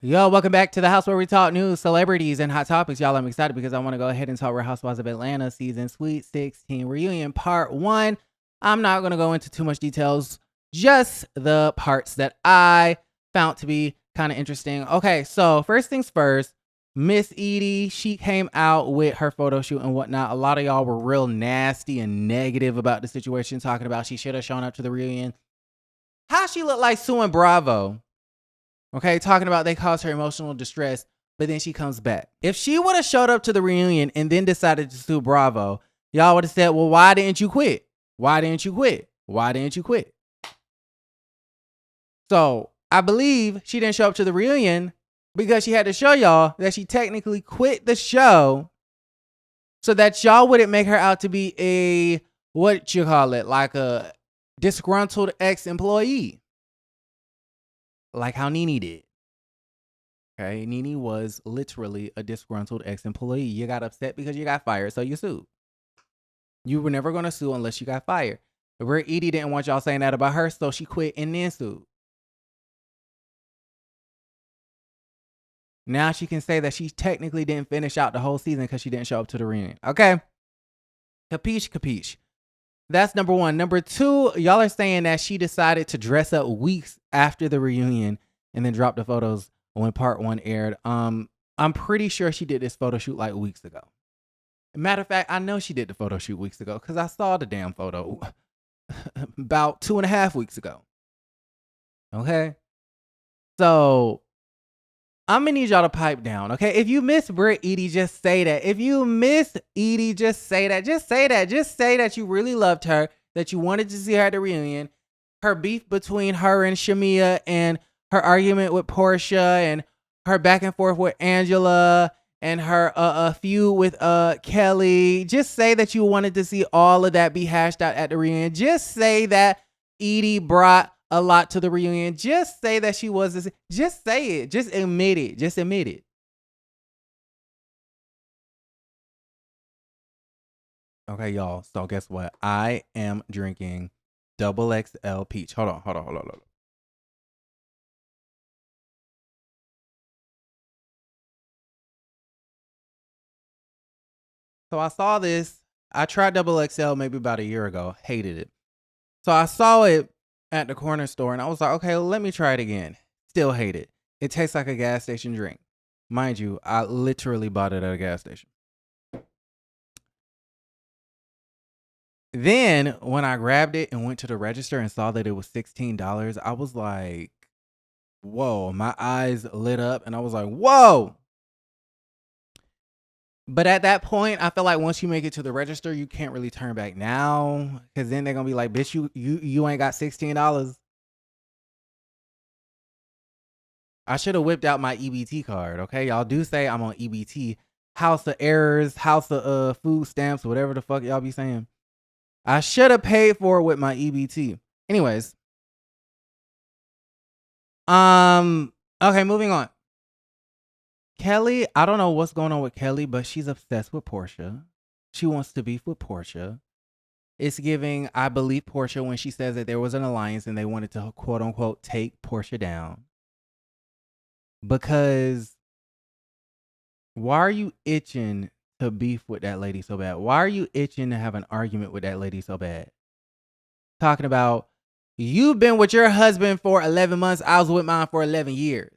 Yo, welcome back to the house where we talk news, celebrities, and hot topics. Y'all, I'm excited because I want to go ahead and talk Real Housewives of Atlanta season Sweet 16 reunion part 1. I'm not going to go into too much details, just the parts that I found to be kind of interesting. Okay, so first things first, Miss Edie, she came out with her photo shoot and whatnot. A lot of y'all were real nasty and negative about the situation, talking about she should have shown up to the reunion. How she looked like Sue and Bravo. Okay, talking about they caused her emotional distress, but then she comes back. If she would have showed up to the reunion and then decided to sue Bravo, y'all would have said, well, why didn't you quit? Why didn't you quit? Why didn't you quit? So I believe she didn't show up to the reunion because she had to show y'all that she technically quit the show so that y'all wouldn't make her out to be a, what you call it, like a disgruntled ex-employee. Like how Nene did. Okay, Nene was literally a disgruntled ex-employee. You got upset because you got fired, so you sued. You were never going to sue unless you got fired. Where Edie didn't want y'all saying that about her, so she quit and then sued. Now she can say that she technically didn't finish out the whole season because she didn't show up to the reunion. Okay? Capiche, capiche. That's number one. Number two, y'all are saying that she decided to dress up weeks after the reunion and then drop the photos when part 1 aired. I'm pretty sure she did this photo shoot like weeks ago. Matter of fact, I know she did the photo shoot weeks ago because I saw the damn photo about 2.5 weeks ago. Okay? So I'm gonna need y'all to pipe down, okay? If you miss Britt Edie, just say that. If you miss Edie, just say that. Just say that. Just say that you really loved her, that you wanted to see her at the reunion. Her beef between her and Shamia and her argument with Portia and her back and forth with Angela and her feud with Kelly. Just say that you wanted to see all of that be hashed out at the reunion. Just say that Edie brought a lot to the reunion. Just say that she was this. Just say it. Just admit it. Just admit it. Okay, y'all. So guess what? I am drinking double XL peach. Hold on. So I saw this. I tried double XL maybe about a year ago. Hated it. So I saw it at the corner store and I was like, okay, let me try it again. Still hate it. It tastes like a gas station drink. Mind you, I literally bought it at a gas station. Then when I grabbed it and went to the register and saw that it was $16, I was like, whoa, my eyes lit up and I was like, whoa. But at that point, I feel like once you make it to the register, you can't really turn back now because then they're going to be like, bitch, you ain't got $16. I should have whipped out my EBT card, okay? Y'all do say I'm on EBT. House of Errors, House of Food Stamps, whatever the fuck y'all be saying. I should have paid for it with my EBT. Anyways. Okay, moving on. Kelly, I don't know what's going on with Kelly, but she's obsessed with Portia. She wants to beef with Portia. It's giving, I believe, Portia when she says that there was an alliance and they wanted to, quote unquote, take Portia down. Because why are you itching to beef with that lady so bad? Why are you itching to have an argument with that lady so bad? Talking about, you've been with your husband for 11 months. I was with mine for 11 years.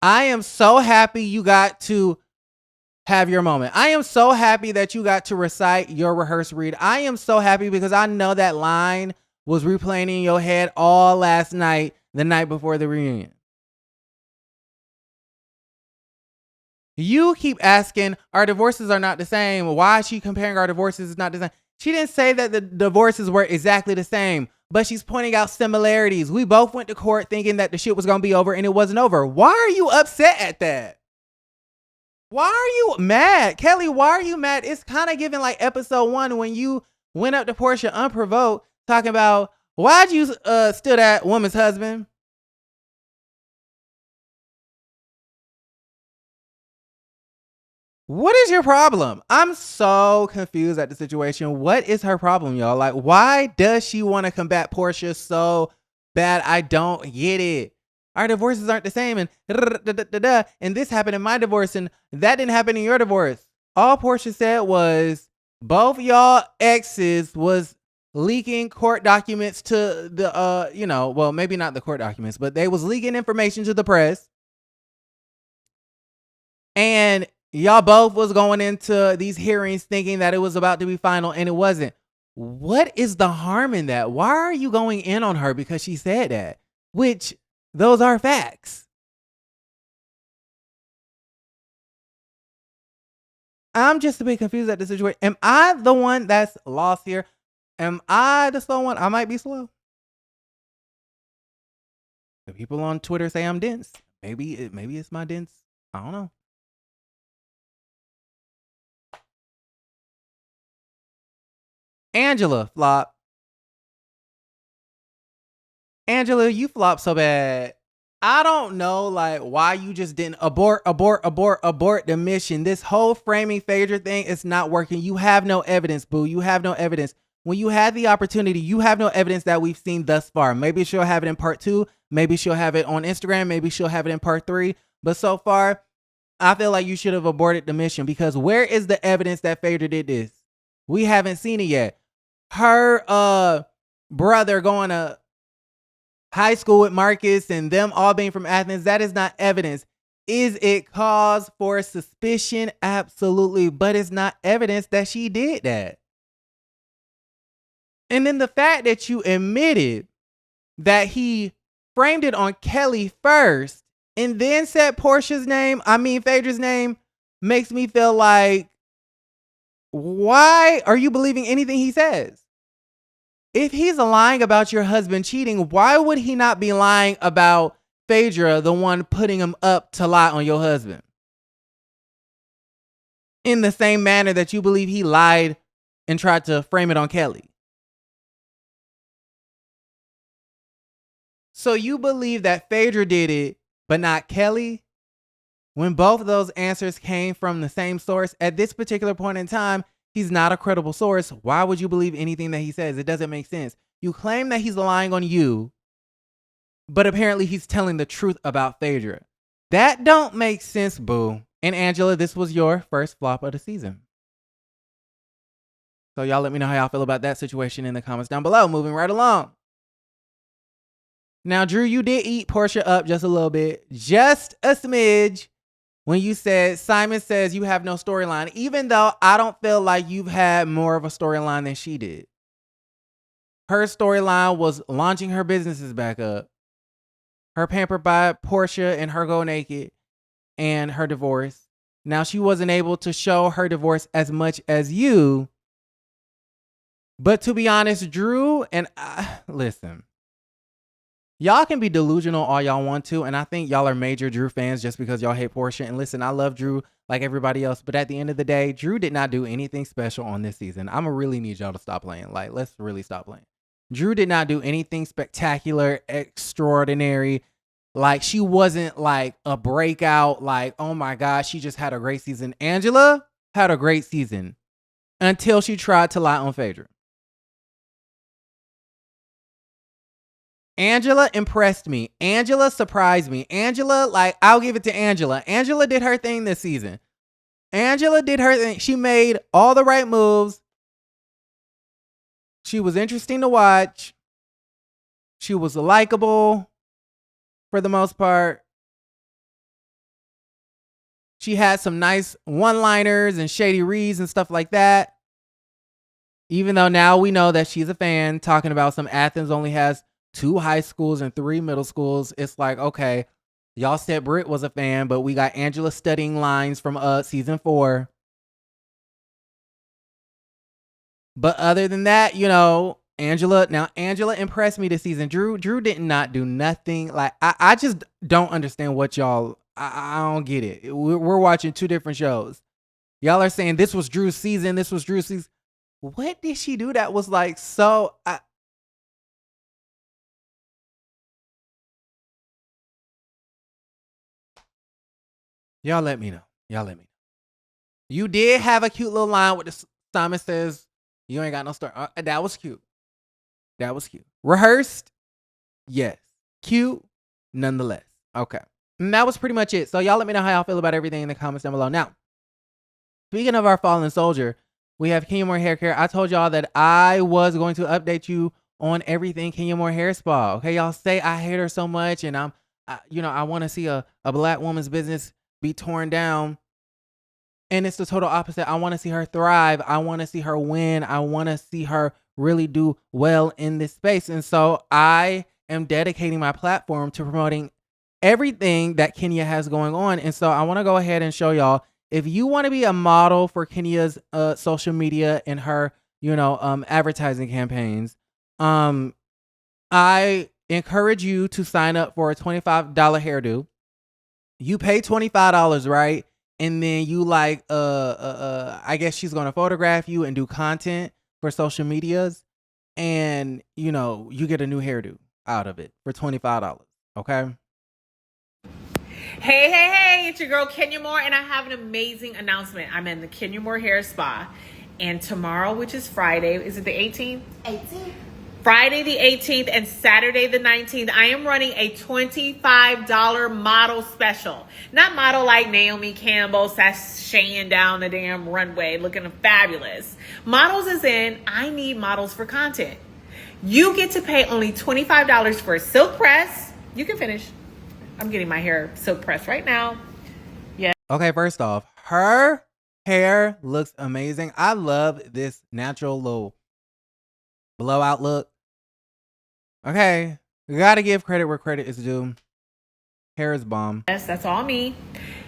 I am so happy you got to have your moment. I am so happy that you got to recite your rehearsed read. I am so happy because I know that line was replaying in your head all last night, the night before the reunion. You keep asking, our divorces are not the same. Why is she comparing our divorces is not the same? She didn't say that the divorces were exactly the same, but she's pointing out similarities. We both went to court thinking that the shit was going to be over and it wasn't over. Why are you upset at that? Why are you mad? Kelly, why are you mad? It's kind of giving like episode 1 when you went up to Portia unprovoked talking about, why'd you steal that woman's husband? What is your problem? I'm so confused at the situation. What is her problem, y'all? Like, why does she want to combat Portia so bad. I don't get it. Our divorces aren't the same, and this happened in my divorce, and that didn't happen in your divorce. All Portia said was both y'all exes was leaking court documents to the well, maybe not the court documents, but they was leaking information to the press. And y'all both was going into these hearings thinking that it was about to be final, and it wasn't. What is the harm in that? Why are you going in on her because she said that? Which, those are facts. I'm just a bit confused at the situation. Am I the one that's lost here? Am I the slow one? I might be slow. The people on Twitter say I'm dense. Maybe it's my dense. I don't know. Angela flop. Angela, you flop so bad. I don't know, like, why you just didn't abort the mission. This whole framing Phaedra thing is not working. You have no evidence, boo. You have no evidence. When you had the opportunity, you have no evidence that we've seen thus far. Maybe she'll have it in part 2. Maybe she'll have it on Instagram. Maybe she'll have it in part 3. But so far, I feel like you should have aborted the mission, because where is the evidence that Phaedra did this? We haven't seen it yet. Her brother going to high school with Marcus and them all being from Athens, that is not evidence. Is it cause for suspicion? Absolutely. But it's not evidence that she did that. And then the fact that you admitted that he framed it on Kelly first and then said Phaedra's name, makes me feel like, why are you believing anything he says? If he's lying about your husband cheating, why would he not be lying about Phaedra, the one putting him up to lie on your husband? In the same manner that you believe he lied and tried to frame it on Kelly. So you believe that Phaedra did it, but not Kelly? When both of those answers came from the same source, at this particular point in time, he's not a credible source. Why would you believe anything that he says? It doesn't make sense. You claim that he's lying on you, but apparently he's telling the truth about Phaedra. That don't make sense, boo. And Angela, this was your first flop of the season. So y'all let me know how y'all feel about that situation in the comments down below. Moving right along. Now, Drew, you did eat Portia up just a little bit. Just a smidge. When you said, Simon says you have no storyline, even though I don't feel like you've had more of a storyline than she did. Her storyline was launching her businesses back up, her Pampered by Portia and her Go Naked, and her divorce. Now, she wasn't able to show her divorce as much as you. But to be honest, Drew and listen. Y'all can be delusional all y'all want to, and I think y'all are major Drew fans just because y'all hate Portia. And listen, I love Drew like everybody else, but at the end of the day, Drew did not do anything special on this season. I'm gonna really need y'all to stop playing. Like, let's really stop playing. Drew did not do anything spectacular, extraordinary. Like, she wasn't like a breakout, like, oh my God, she just had a great season. Angela had a great season until she tried to lie on Phaedra. Angela impressed me. Angela surprised me. Angela, like, I'll give it to Angela. Angela did her thing this season. Angela did her thing. She made all the right moves. She was interesting to watch. She was likable for the most part. She had some nice one-liners and shady reads and stuff like that. Even though now we know that she's a fan, talking about some Athens only has 2 high schools and 3 middle schools. It's like, okay, y'all said Britt was a fan, but we got Angela studying lines from season 4. But other than that, you know, Angela impressed me this season. Drew did not do nothing. Like, I just don't understand what y'all, I don't get it. We're watching 2 different shows. Y'all are saying this was Drew's season. This was Drew's season. What did she do that was like so... Y'all let me know. You did have a cute little line with the Simon says, you ain't got no story. That was cute. Rehearsed. Yes. Cute nonetheless. Okay. And that was pretty much it. So y'all let me know how y'all feel about everything in the comments down below. Now, speaking of our fallen soldier, we have Kenya Moore Hair Care. I told y'all that I was going to update you on everything Kenya Moore Hair Spa. Okay, y'all say I hate her so much, and I want to see a black woman's business be torn down. And it's the total opposite. I want to see her thrive. I want to see her win. I want to see her really do well in this space. And so I am dedicating my platform to promoting everything that Kenya has going on. And so I want to go ahead and show y'all, if you want to be a model for Kenya's social media and her, advertising campaigns, I encourage you to sign up for a $25 hairdo. You pay $25, right? And then you I guess she's going to photograph you and do content for social medias. And, you get a new hairdo out of it for $25. Okay. Hey, it's your girl Kenya Moore, and I have an amazing announcement. I'm in the Kenya Moore Hair Spa, and tomorrow, which is Friday, is it the 18th? 18th. Friday the 18th and Saturday the 19th, I am running a $25 model special. Not model like Naomi Campbell sashaying down the damn runway looking fabulous. Models as in, I need models for content. You get to pay only $25 for a silk press. You can finish. I'm getting my hair silk pressed right now. Yeah. Okay, first off, her hair looks amazing. I love this natural little blowout look. Okay, we gotta give credit where credit is due. Hair is bomb. Yes, that's all me.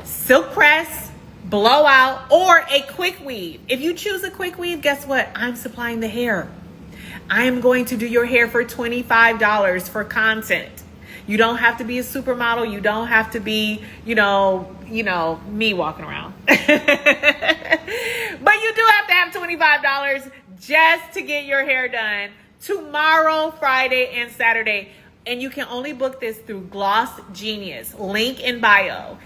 Silk press, blowout, or a quick weave. If you choose a quick weave, guess what? I'm supplying the hair. I am going to do your hair for $25 for content. You don't have to be a supermodel. You don't have to be, me walking around. But you do have to have $25 just to get your hair done tomorrow, Friday, and Saturday. And you can only book this through Gloss Genius. Link in bio.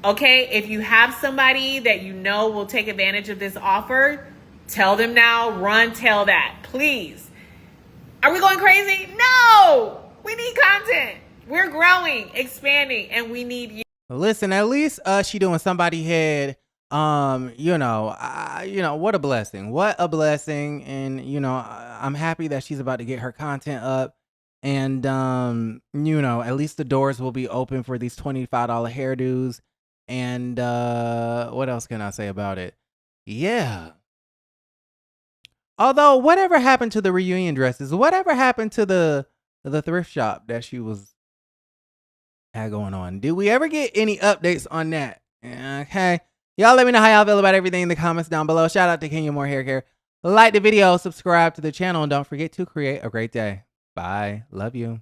Okay, if you have somebody that you know will take advantage of this offer, tell them now, tell that, please. Are we going crazy? No, we need content. We're growing, expanding, and we need you. Listen, at least she doing somebody head. What a blessing. What a blessing. And, I'm happy that she's about to get her content up. And, at least the doors will be open for these $25 hairdos. And what else can I say about it? Yeah. Although, whatever happened to the reunion dresses? Whatever happened to the thrift shop that she had going on? Did we ever get any updates on that? Okay. Y'all let me know how y'all feel about everything in the comments down below. Shout out to Kenya Moore Hair Care. Like the video, subscribe to the channel, and don't forget to create a great day. Bye. Love you.